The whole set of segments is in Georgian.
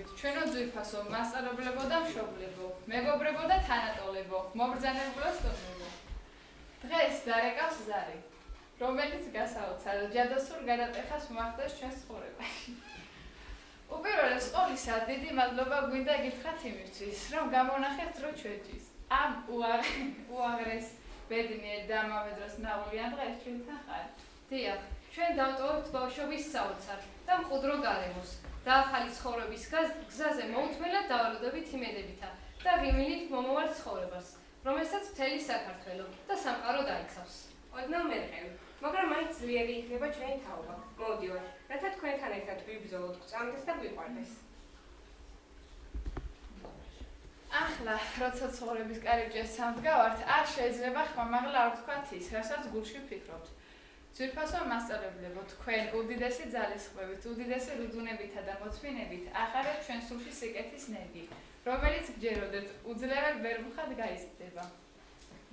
გასაგებით, ჩვენო ძვირფასო, მასწავლებლებო და მშობლებო, მეგობრებო და თანატოლებო, მობრძანებულო სტუმრებო. დღეს დარეკავს ზარი, რომელიც გასაოცარ ჯადოსურ გადატეხას მოახდენს ჩვენს ცხოვრებაში. უპირველეს ყოვლისა, დიდი მადლობა გვინდა გითხრათ იმისთვის, რომ გამონახეთ დრო ჩვენთვის. ამ უაღრეს ბედნიერ და ამავე დროს ნაღვლიან დღეს ჩვენთან ხართ. დიახ, ჩვენ დავტოვებთ ბავშვობის საოცარ და მყუდრო გარემოს და ახალი ცხოვრების გზაზე მოუთმელად დავალოდებით იმედებითა და ღიმილით მომავალ ცხოვრებას, რომელსაც მთელი საქართველო და სამყარო დაიცავს. ოდნავ მერყევი, მაგრამ მაინც ძლიერი იქნება ჩვენი თაობა. მოვდივართ, რათა თქვენთან ერთად ვიბრძოლოთ, გვწამდეს და გვიყვარდეს. ახლა, როცა ცხოვრების კარიბჭეს სამდგავართ, არ შეიძლება ხმამაღლა არ ვთქვათ ის, რასაც გულში ვფიქრობთ. ძვირფასო მასწავლებლებო, თქვენ უდიდესი ძალისხმევით, უდიდესი რუდუნებითა და მოწმინებით ახარებთ ჩვენ სულში სიკეთის ნერგი, რომელიც გჯეროდეთ უძლეველ ვერმუხად გაიზრდება.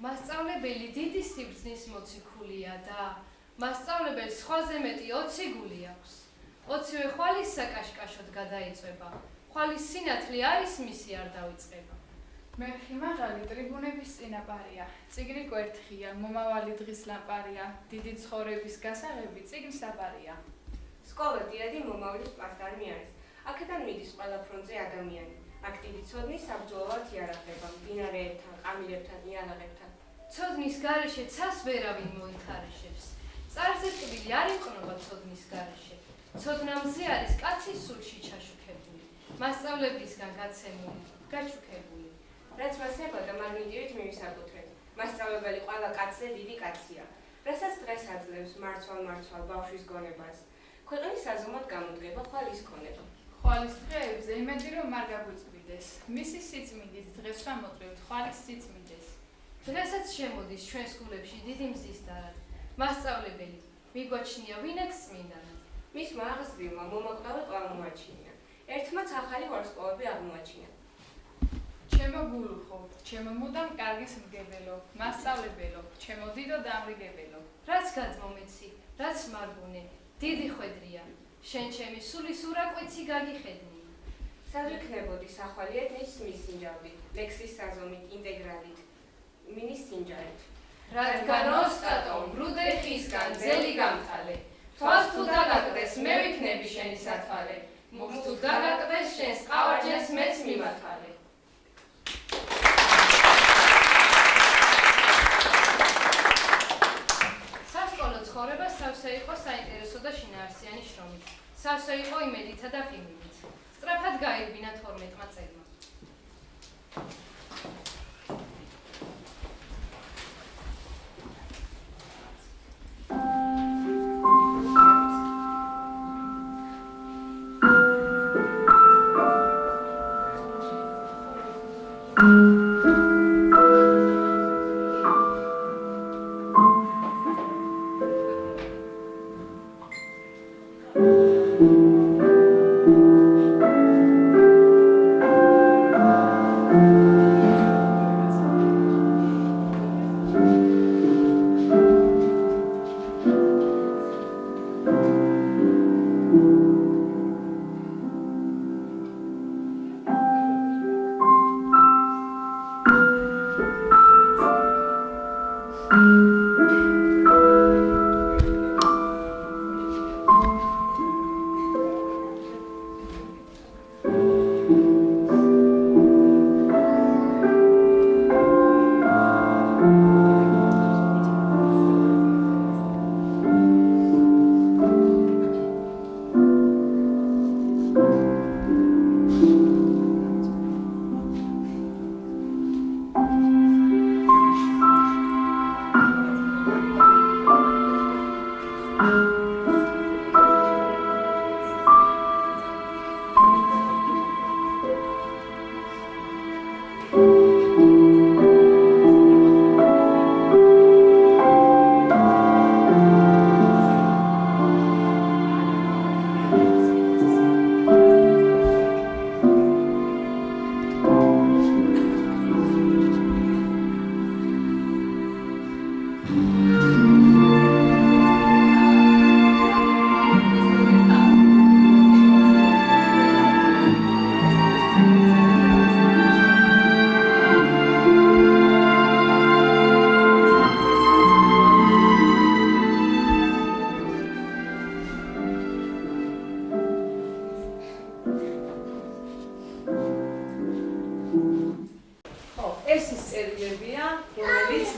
მასწავლებელი დიდი სიბრძნის მოციქულია და მასწავლებელს სხვაზე მეტი 20 გული აქვს. 20-ვე ხვალის საკაშკაშოდ გადაიწვება. ხვალის სინათლე არის მისი არ დავიწყება. მერხი მაღალი ტრიბუნების წინაპარია, წიგნი კვერთხია, მომავალი დღის ლამპარია, დიდი ცხოვრების გასაღები წიგნს აბარია. სკოლა დიადი მომავლის პლასტარმი არის. აქედან მიდის ყველა ფრონტზე ადამიანი. აქ დიდი ცოდნის საბრძოლოდ იარაღდება, მდინარეებთან, ყამირებთან, იალაღებთან. ცოდნის გარეშე ცას ვერავინ მოითარეშებს. წარზე ტკბილი არ იყრობა ცოდნის გარეშე. ცოდნა მზე არის კაცის სულში ჩაშუქებული, მასწავლებლისგან გაცემული, გაჩუქებული. რაც მას ებოდა, მაგნიტივით მივისაკუთრეთ. მასწავლებელი ყველა კაცზე დიდი კაცია. რასაც დღეს აძლევს მარცვალ ბავშვის გონებას. ქვეყნის საზომად გამოდგება ხვალის ქონება. ხვალის დღეებზე იმედი რომ არ გაგვიწვიდეს. მისი სიწმინდით დღეს ვამოწევთ ხვალის სიწმინდეს. დღესაც შემოდის ჩვენს გულებში დიდი მზის დარად. მასწავლებელი მიგვაჩნია ვინაც წმინდანად. მისმა აღზრდილმა მომაკვდავი ყველა მოაჩინა. ერთმაც ახალი ვარსკვლავები აღმოაჩინა. ჩემო გულუხო, ჩემო მუდამ კარგის მგებელო, მასწავლებელო, ჩემო დიდო დამრიგებელო. რაც გადმომეცი, რაც მარგუნე, დიდი ხვედრია. შენ ჩემი სულის ურაკვეცი გაგიხედნია. სად ვიქნებოდი სახვალიად ნის მისინჯავდით, ლექსის საზომით, ინტეგრალით, მინის სინჯარით. რადგან ოსტატო, ბრუდე ხისგან ძელი გამთალე. თვალს თუ დაგაკდეს, მე ვიქნები შენი სათვალე. მუქს თუ დაგაკდეს, შენს ყავარჯენს მეც მიმათვალე. სასკოლო ცხოვრება სავსე იყო საინტერესო და შინაარსიანი შრომით. სავსე იყო იმედითა და ღიმილით. სწრაფად გაირბინა 12-მა წელმა.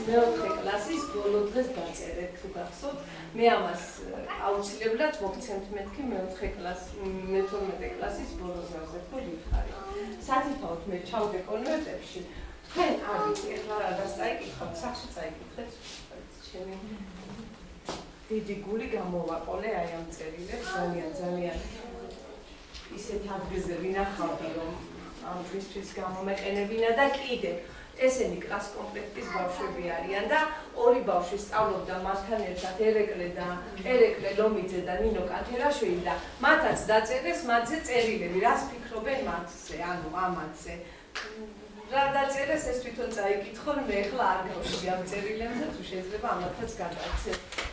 მეოთხე კლასის ბოლო დღეს დაწერეთ თუ გახსოვთ. მე ამას აუცილებლად მოგცემთ მეთქი მეოთხე კლასის ბოლო დღეზე თუ ვიხარი. სათითაოდ მე ჩავდე კონვერტებში. თქვენ არის ეხლა რადგან წაიკითხავთ, სახში წაიკითხეთ ჩემი დიდი გული გამოვაყოლე აი ამ წერილებს ძალიან ისეთ ადგილზე ვინახავდი რომ ამ დღისთვის გამომეყენებინა და კიდევ ესენი კლას კომპლექტის ბავშვები არიან და ორი ბავშვი სწავლობდა მასთან ერთად ერეკლე ლომიძე და ნინო კათერაშვილი და მათაც დაწერეს მათზე წერილები რას ფიქრობენ მათზე ანუ ამათზე რა დაწერეს ეს თვითონ წაიკითხონ მე ახლა არ გავშვი ამ წერილებზე თუ შეიძლება ამათაც გადავცეთ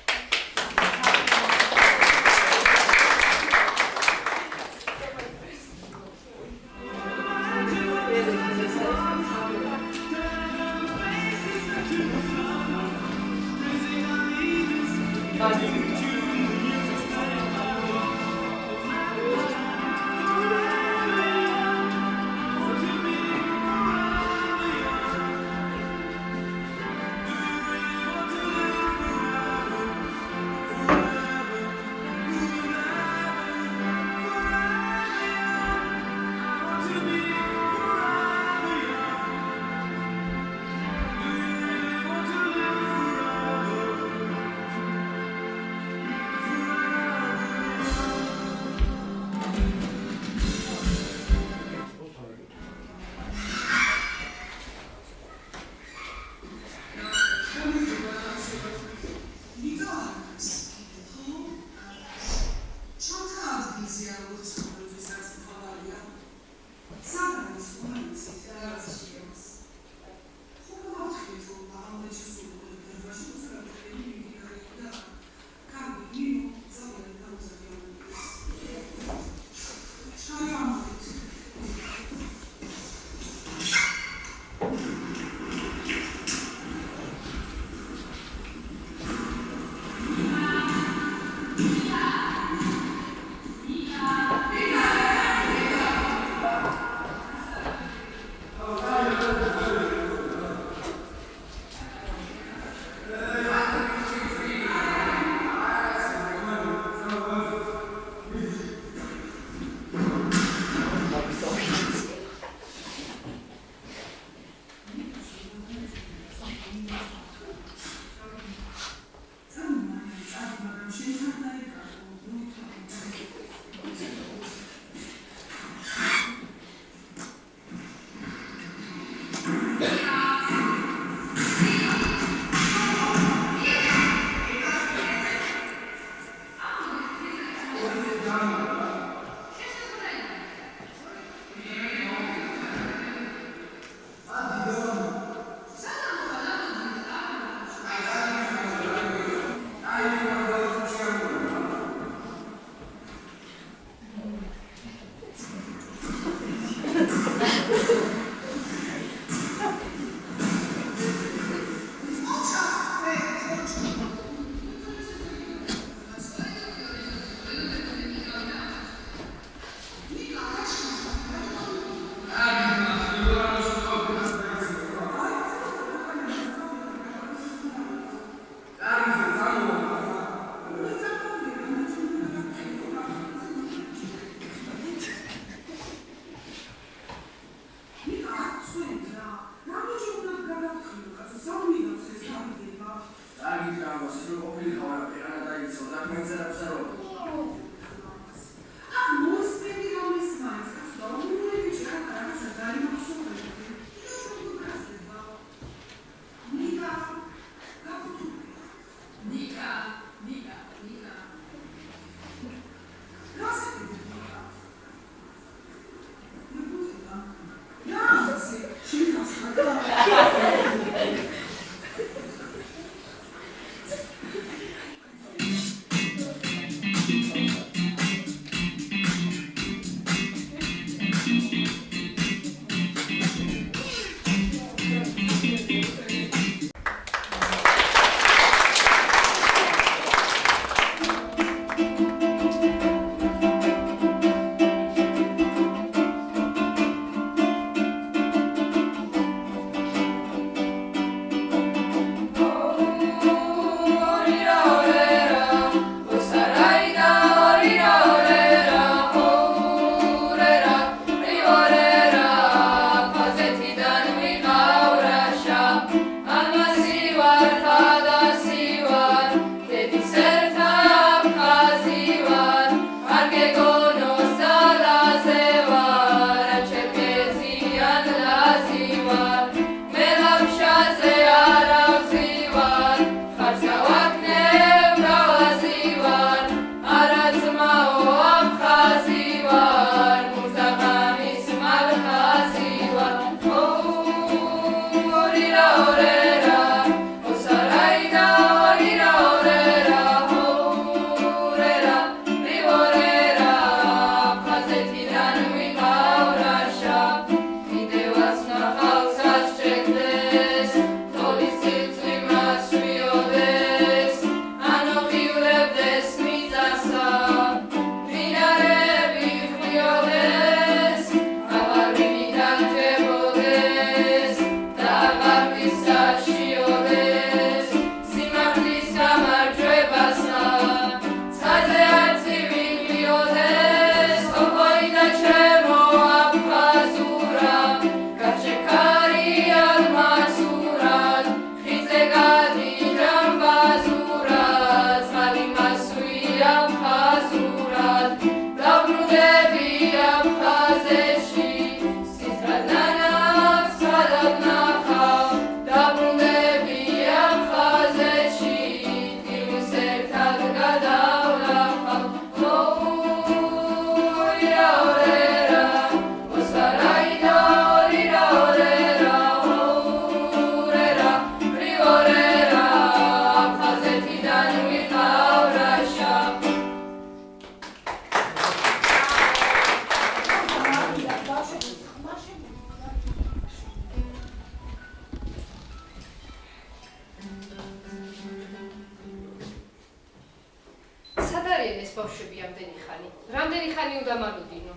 ბავშვები ამდენი ხანი? რამდენი ხანი უნდა მალოდინო?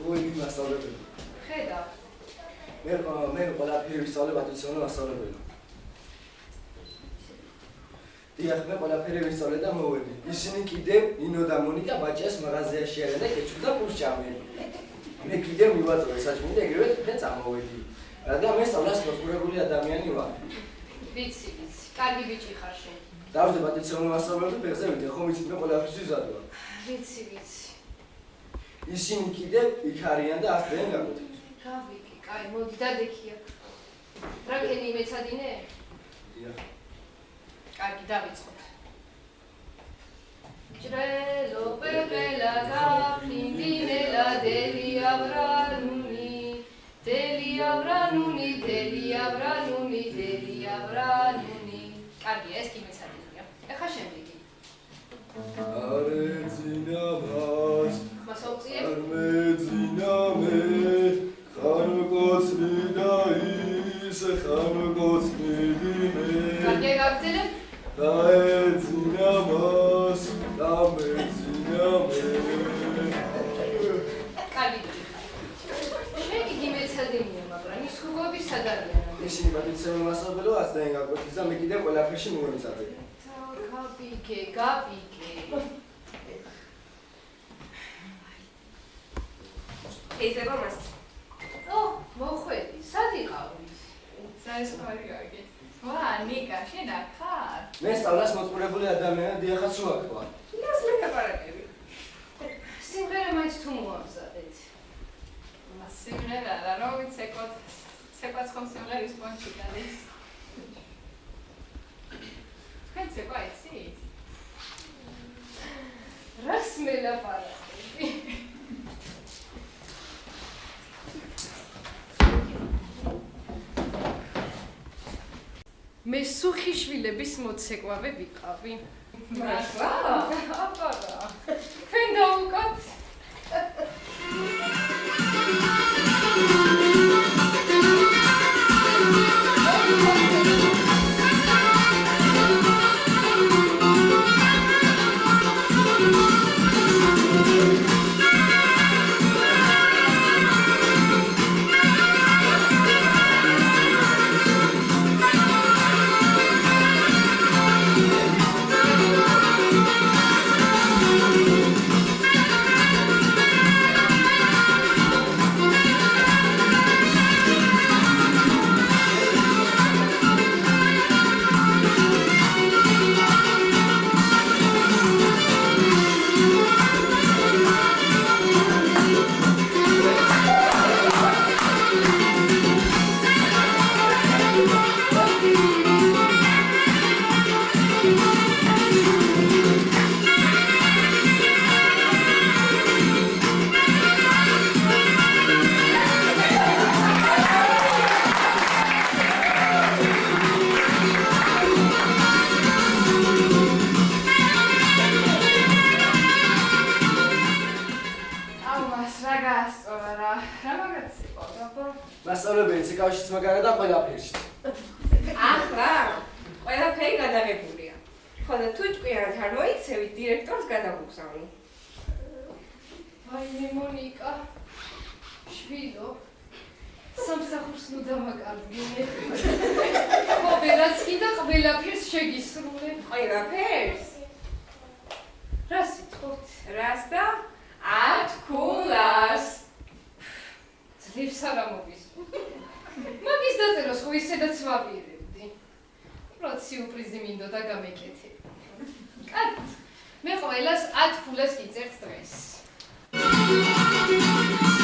მოიდი მასწავლებელი. ხედავ. მე ყველაფერი ვისწავლე პატიციონო მასწავლებელი. დიახ, მე ყველაფერი ვისწავლე და მოვედი. ისინი კიდევ ნინო და მონიკა ბაჭიას მაღაზიაში არიან და კეჩუ და პურს ჭამენ. მე კიდევ მივაწვე საჭმელი და ეგრევე მე წამოვედი. რადგან მე სწავლას მოსწავლებული ადამიანი ვარ. ვიცი. კარგი ბიჭი ხარ შენ. დავжде პატიციონო მასწავლებელი ფეხზე ვიდე, ხომ იცით მე ყველაფერს ვიზადვარ. ვიცი. ისინი კიდევ იქ არიან და ასწრენ გაკვეთილ. გავიგე, კაი, მოდი დადექია. რა კენი მეცადინე? დიახ. კარგი, დავიწყოთ. ჯრელო პეყელა გაფრინდინელა დელიავრანუნი კარგი, ეს კი მეცადინეა. ეხა შემდეგი. არეძინავას მასაუწიე? არმეძინამე ხანკოცნი და ისე ხანკოცნი მე კარგი, გავწელე? დაეძინავას დამეძინამე კარგი. შენ იგი მეცადინეა, მაგრამ ის ხუღები სად არიან? ისინი პატიციონო მასწავლებელი ასწრენ გაკვეთილს და მე კიდევ ყველაფერში მოვემზადე. გაბიგე. შეიძლება მას. მოხვედი, სად იყავი? საერთოდ გაგე. ვა, ნიკა, შენ აქ ხარ? მე სწავლას მოწყურებული ადამიანი დიახაც ვარ. ის მე ლაპარაკები. სიმღერა მაინც თუ მოამზადეთ. სიმღერა რა, რომ ვიცეკოთ. ცეკვაც ხომ სიმღერის პონჩი გადის. თქვენ ცეკვა იცით? რას მელაპარაკები? მე სუხიშვილების მოცეკვავე ვიყავი. მართლა? აბარა. თქვენ დაუკოთ? მასწავლებელი ციკავშიც მაგარა და ყველაფერშიც. ახლა ყველაფერი გადაღებულია. ხოლო თუ ჭკვიანად არ მოიქცევით, დირექტორს გადაგუგზავნი. ვაიმე მონიკა, შვილო, სამსახურს ნუ დავაკარგინე. ხო, ვერაც კიდე ყველაფერს შეგისრულე. ყველაფერს? რა სიტყვით? რას და ათქულას. ძლივს არ ამოგის. მაგის დაწეროს ხო ისედაც ვაპირებდი. უბრალოდ სიურპრიზი მინდოდა გამეკეთე. კარგი. მე ყველას 10 ფულას გიწერთ დღეს. Thank you.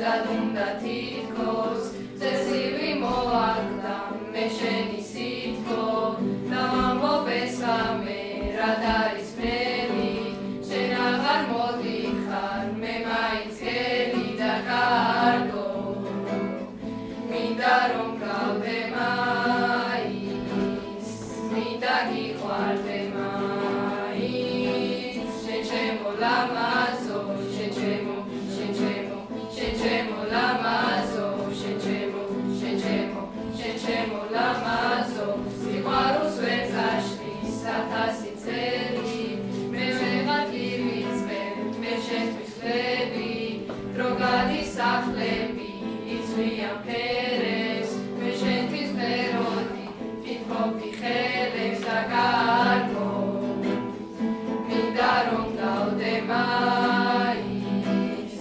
Zadunda titkoz, zesivi moagda, me sheni sitko, Damambo besame, radaris meli, Shenagar modikhar, me maizgeli da kargo, Mindarom galde mais, Minda gikhwarde mais, Shechemo lamazo, Shechemo lamazo, Shechemo lamazo, Simarus vezashli, satasi tseli, me vegatiritzver, me shetvislebi, drogadi saflebi, itzviam peres, me shetvis merodi, pitkopi cheles da gargo, Mindarom gaude mais,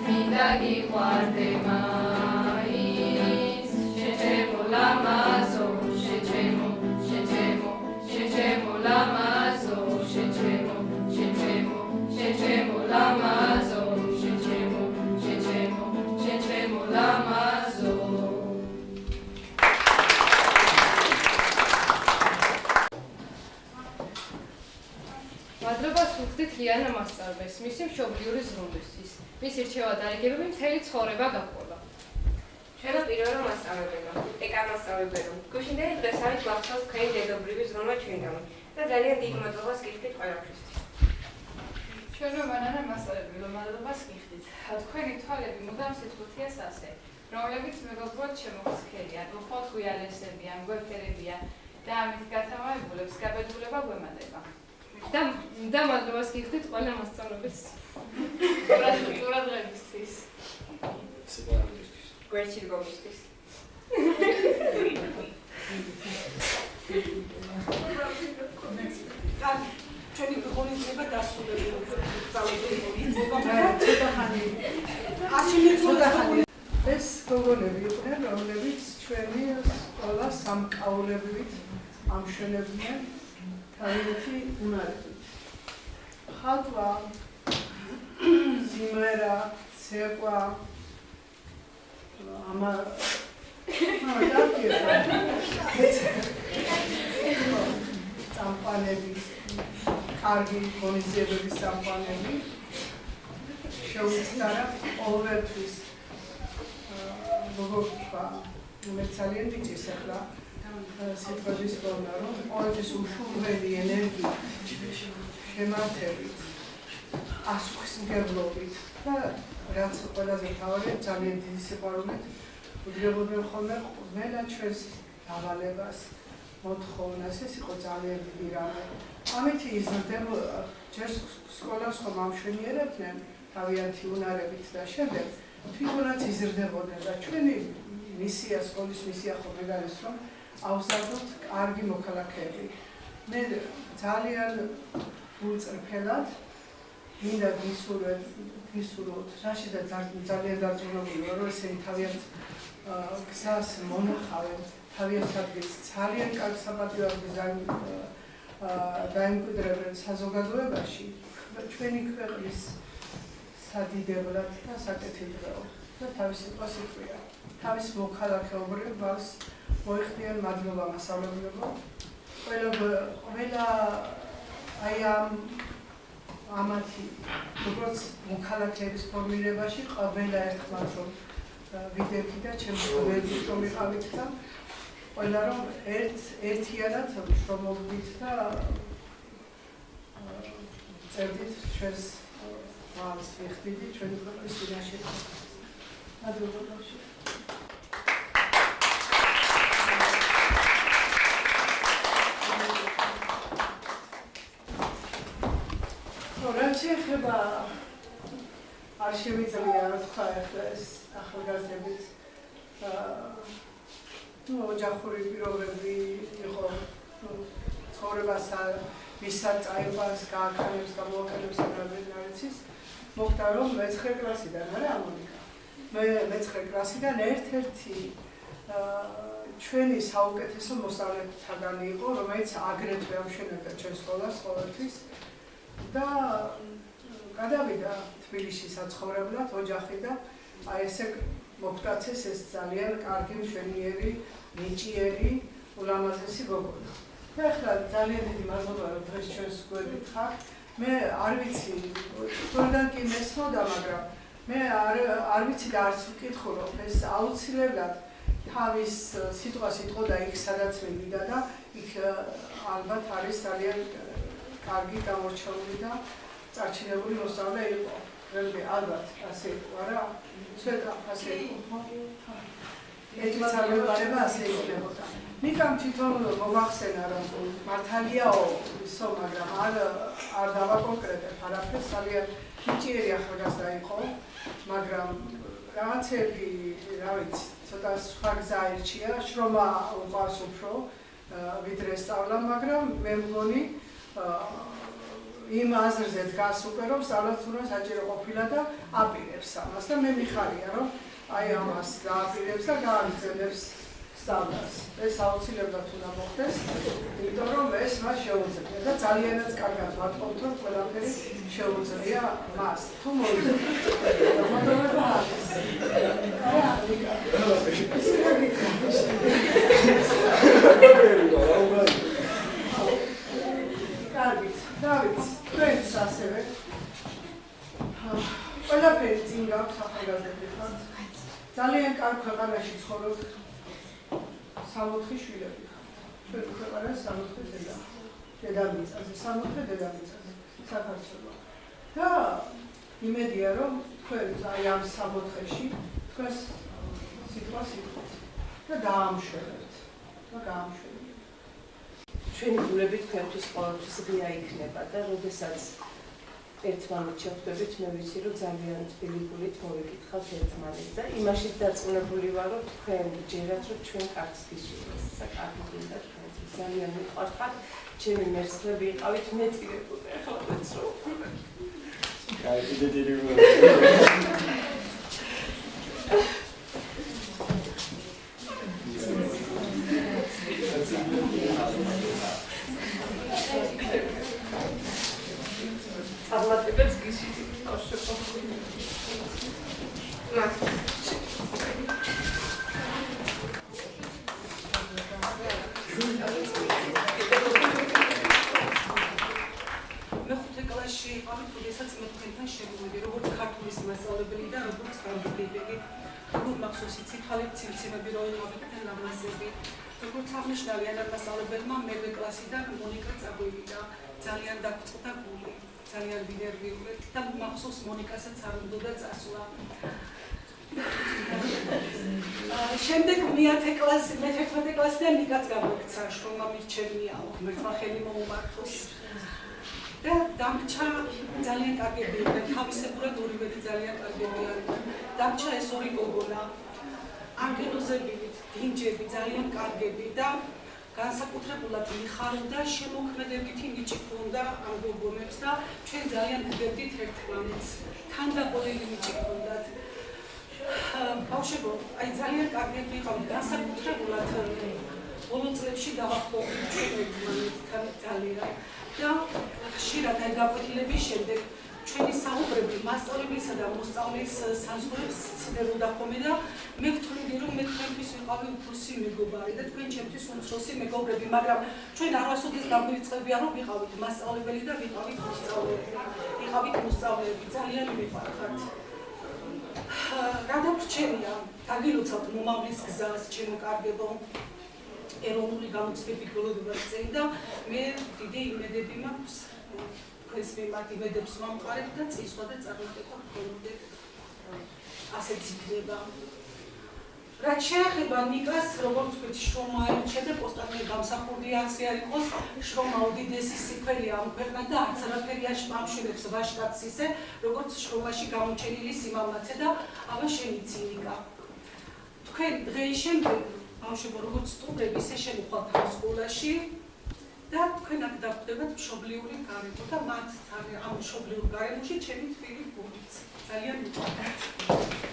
Mindagi guarde mais, Shechemo lamazo, Shechemo lamazo, Shechemo lamazo, Shechemo lamazo. Madrobas უხდით ლიანა მასწავლებელს მისი მშობლიური ზრუნვისთვის. მისი რჩევა დარიგებები მთელი ცხოვრება გაჰყოლა. ჩვენო პირველო მასწავლებელო, ეკა მასწავლებელო, გუშინდელი დღესავით გვახსოვს თქვენი დედობრივი ზრუნვა ჩვენგანვე და ძალიან დიდ მადლობას გიხდით ყველაფრისთვის. ჩვენო მანანა მასწავლებელო, მადლობას გიხდით. თქვენი თვალები მუდამ სიტყვითიას ასე, რომლებიც მეგობრად შემოხსქერიან, უხოთ გუიალესებიან, გვეფერებიან და ამით გათამამებულებს გაბედულება გვემატება. და მადლობას გიხდით ყველა მასწავლებელს. ყურადღებისთვის. გვერდში დგომისთვის. ჩვენი ღონისძიება დასრულებული გწავლებული. ეს გოგონები იყვნენ, რომლებიც ჩვენი სკოლა სამკაულებით ამშვენებდნენ თავისი უნარებით. ხატვა, სიმღერა, ცეკვა, წამყვანები, კარგი ღონისძიებების წამყვანები შეუცდარა ყოველთვის გოგოქვა მე ძალიან ვიჭირს ახლა სიტყვების ფორმა, რომ ყოველთვის უშურველი ენერგია შემართებით, ასუხისმგებლობით და რაც ყველაზე მთავარია ძალიან დიდი სიყვარულით უძლებოდნენ ხოლმე ყველა ჩვენს დავალებას, მოთხოვნას, ეს იყო ძალიან დიდი რამე. ამით იზრდებოდა, ჯერ სკოლას ხომ ამშვენიერებდნენ თავიანთი უნარებით და შემდეგ თვითონაც იზრდებოდნენ და ჩვენი მისია, სკოლის მისია ხომ ეგ არის, რომ ავსარდოთ კარგი მოქალაქეები. მე ძალიან უწრფელად მინდა გისურვოთ, რაშიდაც ძალიან დარწმუნებული ვარ, რომ ესენი თავიანთ გზას მონახავენ, თავიანთ ადგილს ძალიან კარგ საპატიო ადგილს დაიმკვიდრებენ საზოგადოებაში და ჩვენი ქვეყნის სადიდებლად და საკეთილდღეოდ და თავის სიტყვას იყვია. თავის მოქალაქეობრივ ბავშვს მოიხდიან მადლობა მასწავლებლებო. ყველა აი ამათი როგორც მოქალაქეების ფორმირებაში ყველა ერთხმად რომ ვიდექი და ჩემს ყველით რომ იყავით და ყველა რომ ერთიანად შრომობდით და წერდით ჩვენს მამს ვიხდით ჩვენი ქვეყნის წინაშე. მადლობა ბავშვი. რაც შეეხება არ შემიძლია რა თქვა ახლა ეს ახალგაზრდებით ოჯახური პირობები იყო ცხოვრებას ვისაც წაიყვანს, გააქანებს, გამოაკანებს რამენაცის მოხდა რომ მე-9 კლასიდან არა ამონიკა. მე მე-9 კლასიდან ერთ-ერთი ჩვენი საუკეთესო მოსწავლეთაგანი იყო, რომელიც აგრეთვე ამშვენებდა ჩვენ სკოლას ყოველთვის და გადავიდა თბილისში საცხოვრებლად ოჯახი და აი ესე მოგტაცეს ეს ძალიან კარგი მშვენიერი, ნიჭიერი, ულამაზესი გოგონა. და ახლა ძალიან დიდი მადლობა რომ დღეს ჩვენს გვერდით ხართ. მე არ ვიცი, თქვენგან კი მესმოდა, მაგრამ მე არ ვიცი და არც ვკითხო რომ ეს აუცილებლად თავის სიტყვას იტყოდა იქ სადაც მივიდა და იქ ალბათ არის ძალიან კარგი გამორჩეული და წარჩინებული მოსწავლე იყო. რემდე ალბათ ასე იყო, არა? ცოტა ასე იყო. ეჭვს არ მევარება ასე იქნებოდა. ნიკამ თვითონ მოგახსენა რომ მართალიაო ისო, მაგრამ არ დავაკონკრეტებ არაფერს, ძალიან ნიჭიერი ახალგაზრდა იყო, მაგრამ რაღაცები, რა ვიცი, ცოტა სხვა გზა ერჩია, შრომა უყვარს უფრო ვიდრე სწავლა, მაგრამ მე მგონი იმ აზრზე დგას უკვე, რომ სწავლაც უნდა საჭირო ყოფილა და აპირებს ამას და მე მიხარია, რომ აი ამას დააპირებს და გააგრძელებს სწავლას. ეს აუცილებლად უნდა მოხდეს, იმიტომ რომ ეს მას შეუძლია და ძალიანაც კარგად ვატყობთ, რომ ყველაფერი შეუძლია მას. თუ მოიძებნით, მოდომება არის. არა, ნიკა. კარგით, დავით, თქვენც ასევე. ყველაფერი წინ გაქვს ახალგაზრდები ხართ. ძალიან კარგ ქვეყანაში ცხოვრობთ. 60 შვილები ხართ. ჩვენ ქვეყანას 60 დედამიწაზე, 60 დედამიწაზე საქართველოს. და იმედია რომ თქვენ აი ამ 60-ში თქვენს სიტყვას იტყვით და დაამშვენებთ. ჩვენი გულები თქვენთვის ყოველთვის ღია იქნება და როდესაც ერთმანეთს შეხვდებით, მე ვიცი რომ ძალიან თბილი გულით მოვიკითხავთ ერთმანეთს და იმაშიც დარწმუნებული ვარ რომ თქვენ ჯერათ რომ ჩვენ კარგს გისურვებთ, საკარგი გინდა თქვენ ძალიან მიყვარხართ, ჩემი მერცხლები იყავით მეტირებული ახლა ვეცრო. კარგი დიდი აღმატებებს გისურვებთ. მეხუთე კლასში იყავით, როდესაც მე თქვენთან შევიმედი, როგორც ქართულის მასწავლებელი და როგორც გამგებელი. როგორ მახსოვს იცით, ხალხი ცილცილები რო იყავით ლამაზები. როგორც აღნიშნავი მასწავლებელმა მერვე კლასიდან მონიკა წაგვივიდა. ძალიან დაგვწყდა გული, ძალიან ვინერვიული და მახსოვს მონიკასაც არ უნდა წასვლა. შემდეგ მე-11 კლასიდან ნიკაც გამოიქცა, შრომა მირჩევნიაო, მერტმა ხელი მოუმართოს. და დამრჩა ძალიან კარგები იყვნენ, თავისებურად ორივედი ძალიან კარგები არიან. დამრჩა ეს ორი გოგონა, ანგელოზები, დინჯები, ძალიან კარგები და განსაკუთრებულად მიხარობდა შემოქმედებითი ნიჭი ჰქონდა ამ გოგონებს და ჩვენ ძალიან ვუგებდით ერთმანეთს. თანდაყოლილი ნიჭი ჰქონდათ. ბავშვებო, აი ძალიან კარგები იყავით, განსაკუთრებულად ბოლო წლებში დავახტოვდით ჩვენ ერთმანეთთან ძალიან. და ხშირად აი გაკვეთილების შემდეგ ჩვენი საუბრები მასწავლებლისა და მოსწავლეის საზღვრებს ცდებოდა ხოლმე და მე ვთვლიდი რომ მე თქვენთვის ვიყავი უფროსი მეგობარი და თქვენ ჩემთვის უმცროსი მეგობრები, მაგრამ ჩვენ არასოდეს დაგვირიწყებია რომ ვიყავით მასწავლებელი და ვიყავით მოსწავლეები, ძალიან მივყვარხართ. რა დაგვრჩენია, დაგილოცავთ მომავლის გზას, ჩემო კარგებო. ეროვნული გამოცდების გლოდებას წინ და მე დიდი იმედები მაქვს თქვენს მიმართ იმედებს მომყარებ და წინსვლა და წარმატება გქონდეთ. ასეც იქნება. რაც შეეხება ნიკას, როგორც ვთქვით, შრომა აირჩია და პოსტამენტი გამსახურდია ასე არ იყოს, შრომა უდიდესი სიკველია ამ ქვეყნად და არც არაფერი ამშვენებს ვაჟკაცს ისე, როგორც შრომაში გამოჩენილი სიმამაცე და აბა შენიცი ნიკა. თქვენ დღეის შემდეგ ბავშვებო, როგორც სტუმრები, ისე შემოხვალთ ამ სკოლაში და თქვენ აქ დაგვდებათ მშობლიური გარემო და მათ ამ მშობლიურ გარემოში ჩემი თბილი გულიც. ძალიან მივყვართ.